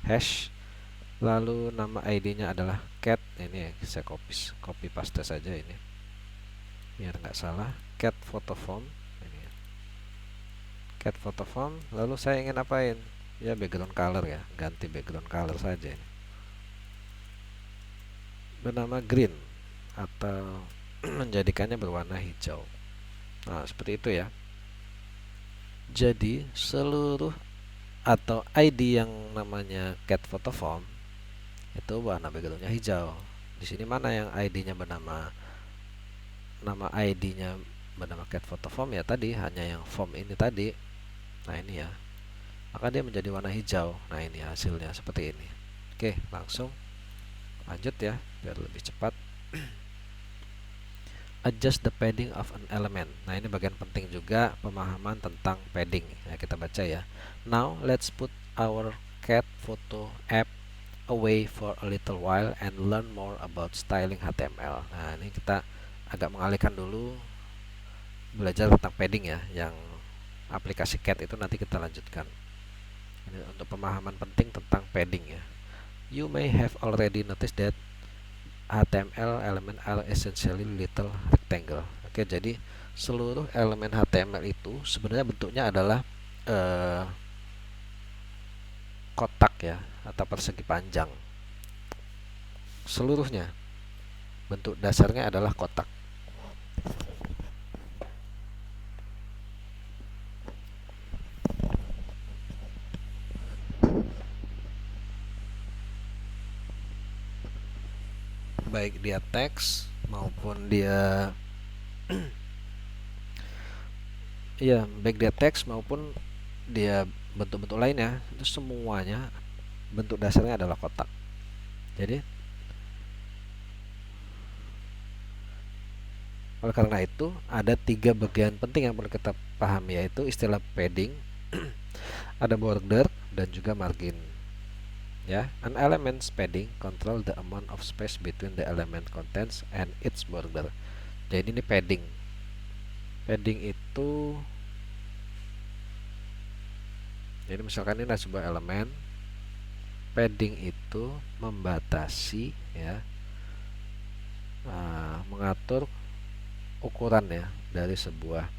hash, lalu nama ID-nya adalah cat. Ini saya copy paste saja ini biar nggak salah. Cat photo form, ini ya. Cat photo form. Lalu saya ingin apain? Ya background color ya, ganti background color saja ini. Bernama green atau menjadikannya berwarna hijau. Nah seperti itu ya. Jadi seluruh atau ID yang namanya cat photo form itu warna backgroundnya hijau. Di sini mana yang ID-nya bernama ID-nya bernama cat photo form ya, tadi hanya yang form ini tadi. Nah ini ya, maka dia menjadi warna hijau. Nah ini hasilnya seperti ini. Oke, langsung lanjut ya biar lebih cepat. Adjust the padding of an element. Nah ini bagian penting juga, pemahaman tentang padding. Nah, kita baca ya. Now let's put our cat photo app away for a little while and learn more about styling HTML. Nah ini kita agak mengalihkan dulu, belajar tentang padding ya. Yang aplikasi cat itu nanti kita lanjutkan. Ini untuk pemahaman penting tentang padding ya. You may have already noticed that HTML element are essentially little rectangle. Oke, jadi seluruh elemen HTML itu sebenarnya bentuknya adalah kotak ya, atau persegi panjang. Seluruhnya bentuk dasarnya adalah kotak. Baik dia teks maupun dia ya, baik dia teks maupun dia bentuk-bentuk lainnya, itu semuanya bentuk dasarnya adalah kotak. Jadi oleh karena itu ada 3 bagian penting yang perlu kita pahami, yaitu istilah padding, ada border dan juga margin. Ya, an element's padding control the amount of space between the element contents and its border. Jadi ini padding. Padding itu, jadi misalkan ini adalah sebuah elemen. Padding itu membatasi ya, mengatur ukuran ya dari sebuah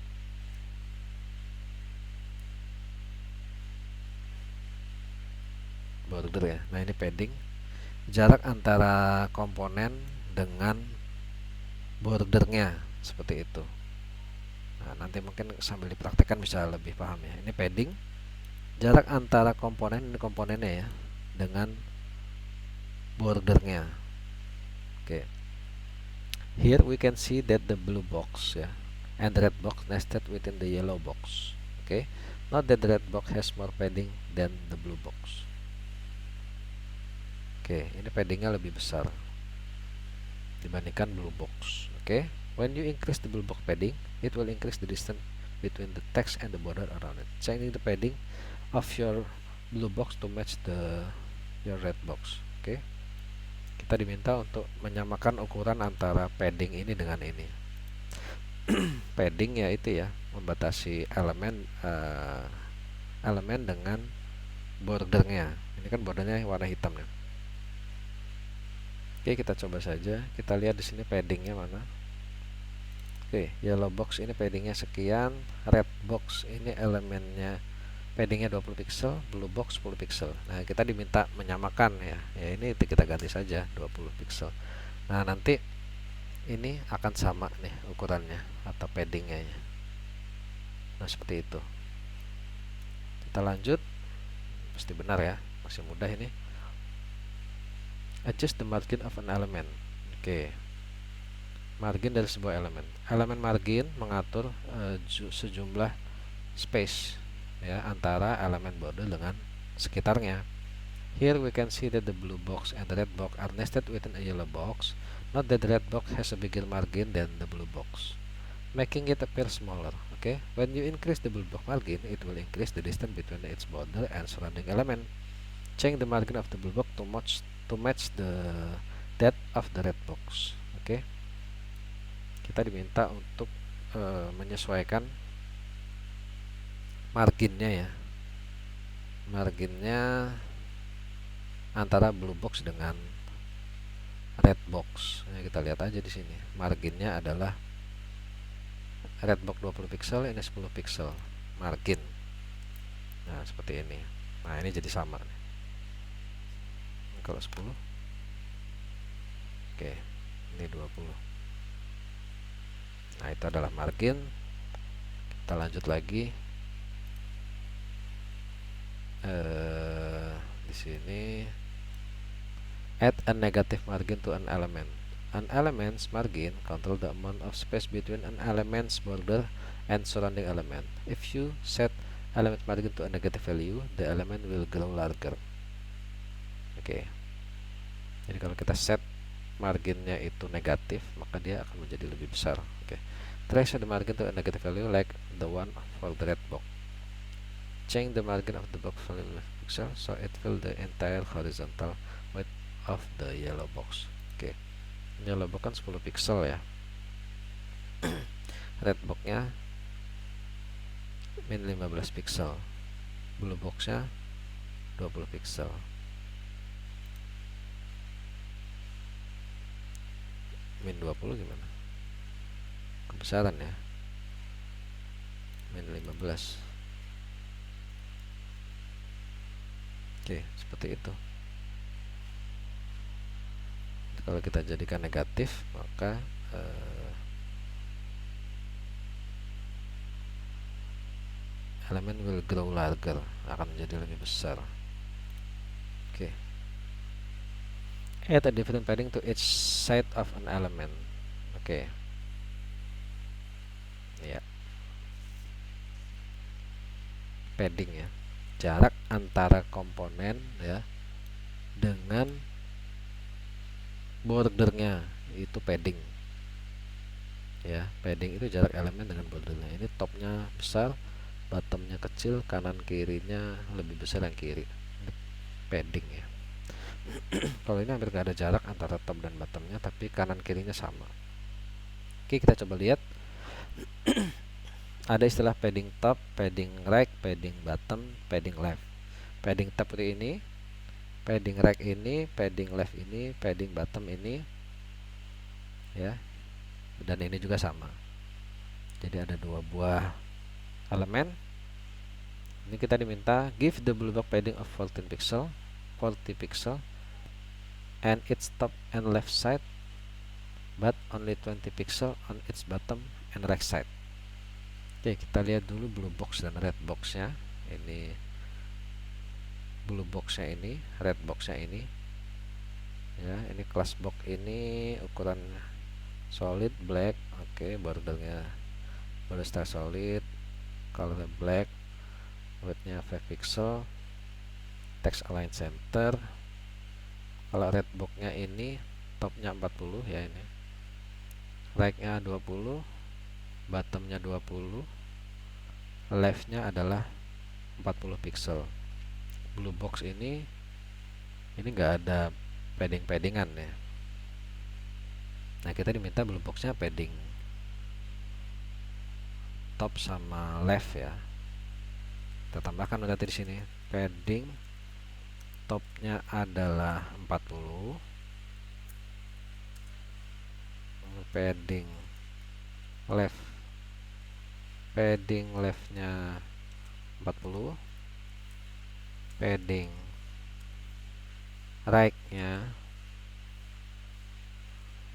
border ya. Nah ini padding, jarak antara komponen dengan bordernya, seperti itu. Nah nanti mungkin sambil dipraktekkan bisa lebih paham ya. Ini padding, jarak antara komponen, ini komponennya ya, dengan bordernya. Oke. Here we can see that the blue box ya and the red box nested within the yellow box. Oke. Note that the red box has more padding than the blue box. Oke, ini paddingnya lebih besar dibandingkan blue box. Oke. When you increase the blue box padding, it will increase the distance between the text and the border around it. Changing the padding of your blue box to match your red box. Oke. Kita diminta untuk menyamakan ukuran antara padding ini dengan ini. Padding ya itu ya, membatasi elemen dengan bordernya. Ini kan bordernya warna hitam ya. Oke, kita coba saja. Kita lihat di sini paddingnya mana. Oke, yellow box ini paddingnya sekian, red box ini elemennya paddingnya 20 pixel, blue box 10 pixel. Nah, kita diminta menyamakan ya. Ya ini kita ganti saja 20 pixel. Nah, nanti ini akan sama nih ukurannya atau paddingnya ya. Nah, seperti itu. Kita lanjut. Pasti benar ya, masih mudah ini. Adjust the margin of an element. Oke. Margin dari sebuah elemen. Elemen margin mengatur sejumlah space ya antara elemen border dengan sekitarnya. Here we can see that the blue box and the red box are nested within a yellow box. Note that the red box has a bigger margin than the blue box, making it appear smaller. Okay, when you increase the blue box margin, it will increase the distance between its border and surrounding element. Change the margin of the blue box to match the depth of the red box. Okay, kita diminta untuk menyesuaikan marginnya ya, marginnya antara blue box dengan red box. Nah, kita lihat aja di sini. Marginnya adalah red box 20 pixel, ini 10 pixel margin. Nah, seperti ini. Nah, ini jadi sama nih. Kalau 10. Oke, ini 20. Nah, itu adalah margin. Kita lanjut lagi. Di sini add a negative margin to an element. An element's margin control the amount of space between an element's border and surrounding element. If you set element margin to a negative value, the element will grow larger. Oke. Jadi kalau kita set marginnya itu negatif, maka dia akan menjadi lebih besar. Oke. Try set the margin to a negative value like the one for the red box. Change the margin of the box value pixel so it fill the entire horizontal width of the yellow box. Oke. Yellow box kan 10 pixel ya. Red boxnya min 15 pixel. Blue boxnya 20 pixel. Min 20 gimana? Kebesaran ya. Min 15. Oke, seperti itu. Kalau kita jadikan negatif, maka elemen will grow larger, akan menjadi lebih besar. Oke. Add a different padding to each side of an element. Oke. Ya. Padding ya. Jarak antara komponen ya dengan bordernya itu padding ya. Padding itu jarak elemen dengan bordernya. Ini topnya besar, bottomnya kecil, kanan kirinya lebih besar yang kiri. Ini padding ya. Kalau ini hampir gak ada jarak antara top dan bottomnya, tapi kanan kirinya sama. Oke, kita coba lihat. Ada istilah padding top, padding right, padding bottom, padding left. Padding top ini, padding right ini, padding left ini, padding bottom ini ya. Dan ini juga sama. Jadi ada dua buah elemen. Ini kita diminta give the blue box padding of 40 pixel and its top and left side, but only 20 pixel on its bottom and right side. Oke, kita lihat dulu blue box dan red boxnya. Ini blue boxnya ini, red boxnya ini ya. Ini class box ini ukuran solid black. Oke, bordernya border style solid, color black, widthnya 5 pixel, text align center. Kalau red boxnya ini topnya 40 ya, ini rightnya 20, bottomnya 20, leftnya adalah 40 pixel. Blue box ini nggak ada paddingan ya. Nah, kita diminta blue boxnya padding top sama left ya. Kita tambahkan berarti di sini padding topnya adalah 40, padding leftnya 40, padding right nya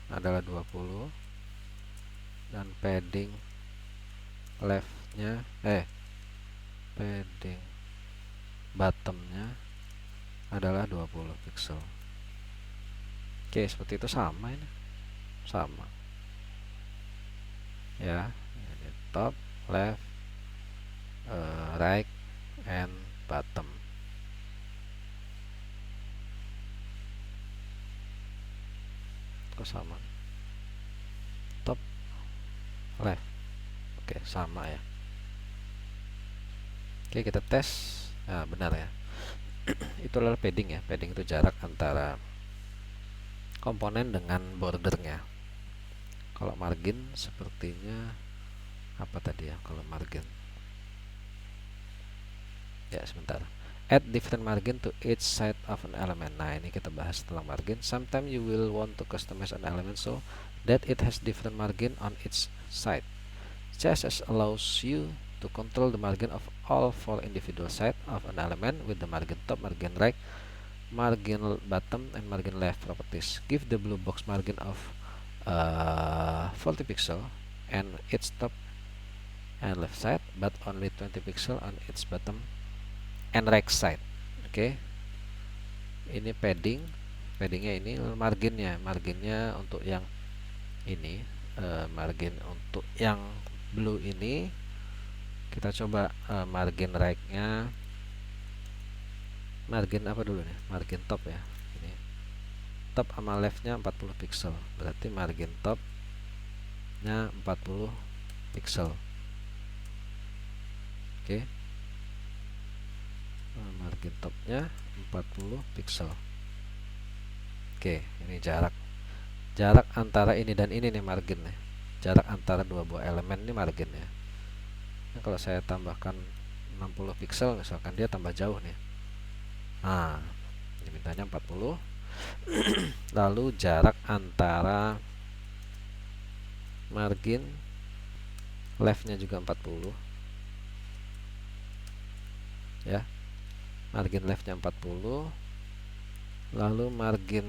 adalah 20 dan padding left nya padding bottom nya adalah 20 pixel. Oke, seperti itu, sama ini, sama ya, ini top, left, right, and bottom. Kok sama? Top, left, oke, sama ya. Oke, kita tes. Nah, benar ya. Itu adalah padding ya. Padding itu jarak antara komponen dengan bordernya. Kalau margin sepertinya apa tadi ya? Kalau margin, ya sebentar. Add different margin to each side of an element. Nah, ini kita bahas tentang margin. Sometimes you will want to customize an element so that it has different margin on each side. CSS allows you to control the margin of all 4 individual sides of an element with the margin top, margin right, margin bottom, and margin left properties. Give the blue box margin of 40 pixel and its top and left side, but only 20 pixel on its bottom and right side. Oke, ini paddingnya ini marginnya untuk yang ini, margin untuk yang blue ini kita coba margin right nya, margin apa dulu nih, margin top ya, ini top sama left nya 40 pixel, berarti margin top nya 40 pixel. Oke, margin topnya 40 pixel. Oke, ini jarak antara ini dan ini nih margin nih, jarak antara dua buah elemen ini margin ya. Nah, kalau saya tambahkan 60 pixel misalkan, dia tambah jauh nih. Nah, ini mintanya 40. Lalu jarak antara margin left nya juga 40 ya, margin left nya 40, lalu margin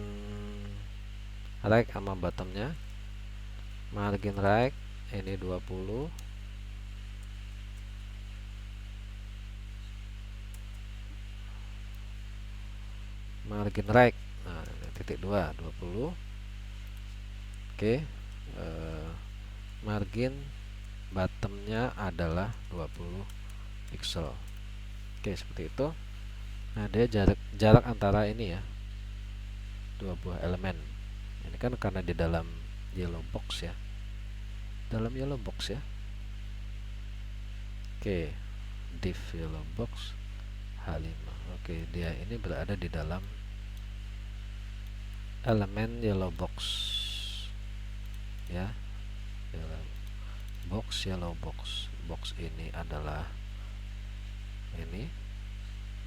right sama bottomnya, margin right ini 20, margin right, nah titik 2 20. Oke, margin bottomnya adalah 20 pixel. Oke, seperti itu. Nah, dia jarak antara ini ya, dua buah elemen. Ini kan karena di dalam yellow box ya, dalam yellow box ya. Oke, div yellow box H5. Oke, dia ini berada di dalam elemen yellow box ya, yellow box ini adalah ini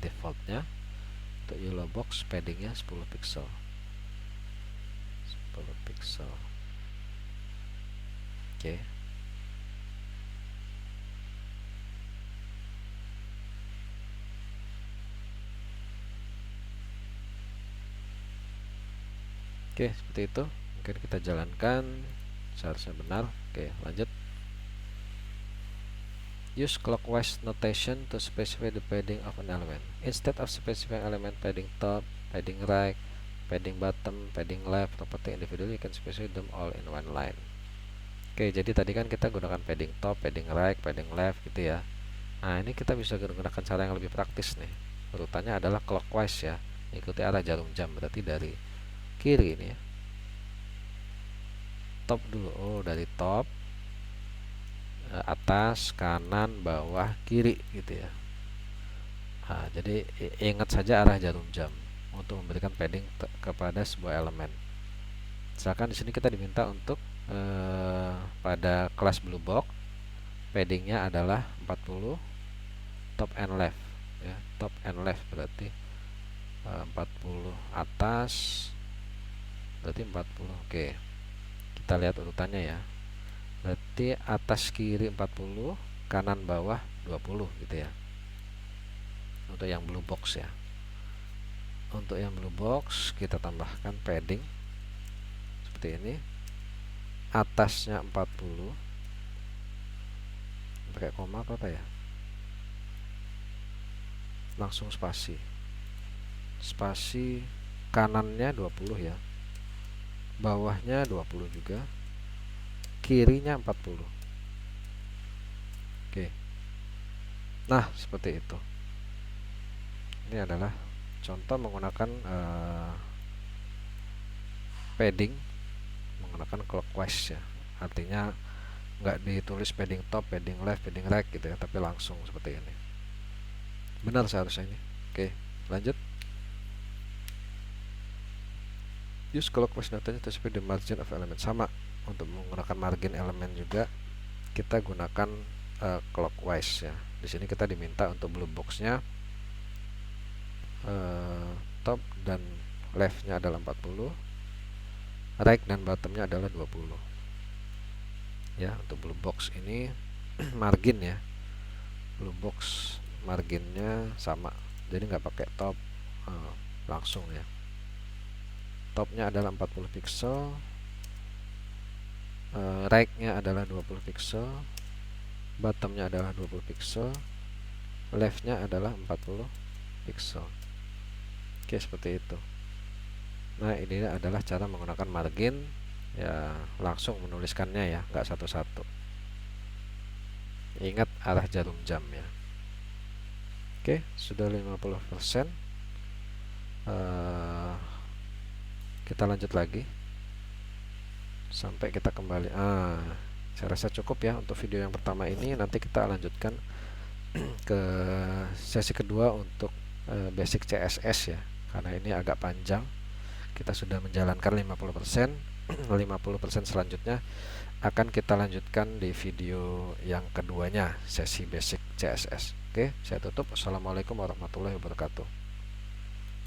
defaultnya. Untuk yellow box paddingnya 10 pixel, 10 pixel. Oke, seperti itu. Mungkin kita jalankan, seharusnya benar. Oke, lanjut. Use clockwise notation to specify the padding of an element. Instead of specifying element padding top, padding right, padding bottom, padding left, property individually, you can specify them all in one line. Oke, jadi tadi kan kita gunakan padding top, padding right, padding left gitu ya. Nah, ini kita bisa gunakan cara yang lebih praktis nih. Urutannya adalah clockwise ya, ikuti arah jarum jam, berarti dari kiri ini ya. Top dulu, oh dari top, atas, kanan, bawah, kiri gitu ya. Nah, jadi ingat saja arah jarum jam untuk memberikan padding kepada sebuah elemen. Misalkan di sini kita diminta untuk pada kelas blue box paddingnya adalah 40 top and left ya, top and left berarti 40 atas berarti 40. Oke, kita lihat urutannya ya, berarti atas kiri 40, kanan bawah 20 gitu ya. untuk yang blue box ya. Untuk yang blue box kita tambahkan padding seperti ini, atasnya 40, pakai koma apa ya, langsung spasi, kanannya 20 ya, bawahnya 20 juga, kirinya 40. Oke, nah seperti itu. Ini adalah contoh menggunakan padding menggunakan clockwise ya, artinya nggak ditulis padding top, padding left, padding right gitu ya, tapi langsung seperti ini. Benar seharusnya ini. Oke, lanjut. Use clockwise notation to speed the margin of element. Sama, untuk menggunakan margin elemen juga kita gunakan clockwise ya. Di sini kita diminta untuk blue boxnya top dan leftnya adalah 40, right dan bottomnya adalah 20 ya. Untuk blue box ini margin ya, blue box marginnya sama, jadi nggak pakai top langsung ya. Topnya adalah 40 pixel, right-nya adalah 20 pixel, bottomnya adalah 20 pixel, left-nya adalah 40 pixel. Oke, seperti itu. Nah, ini adalah cara menggunakan margin ya, langsung menuliskannya ya, nggak satu-satu. Ingat arah jarum jam ya. Oke, sudah 50%. Kita lanjut lagi sampai kita kembali. Saya rasa cukup ya untuk video yang pertama ini. Nanti kita lanjutkan ke sesi kedua untuk basic CSS ya, karena ini agak panjang. Kita sudah menjalankan 50%. 50% selanjutnya akan kita lanjutkan di video yang keduanya, sesi basic CSS. Oke, saya tutup. Assalamualaikum warahmatullahi wabarakatuh.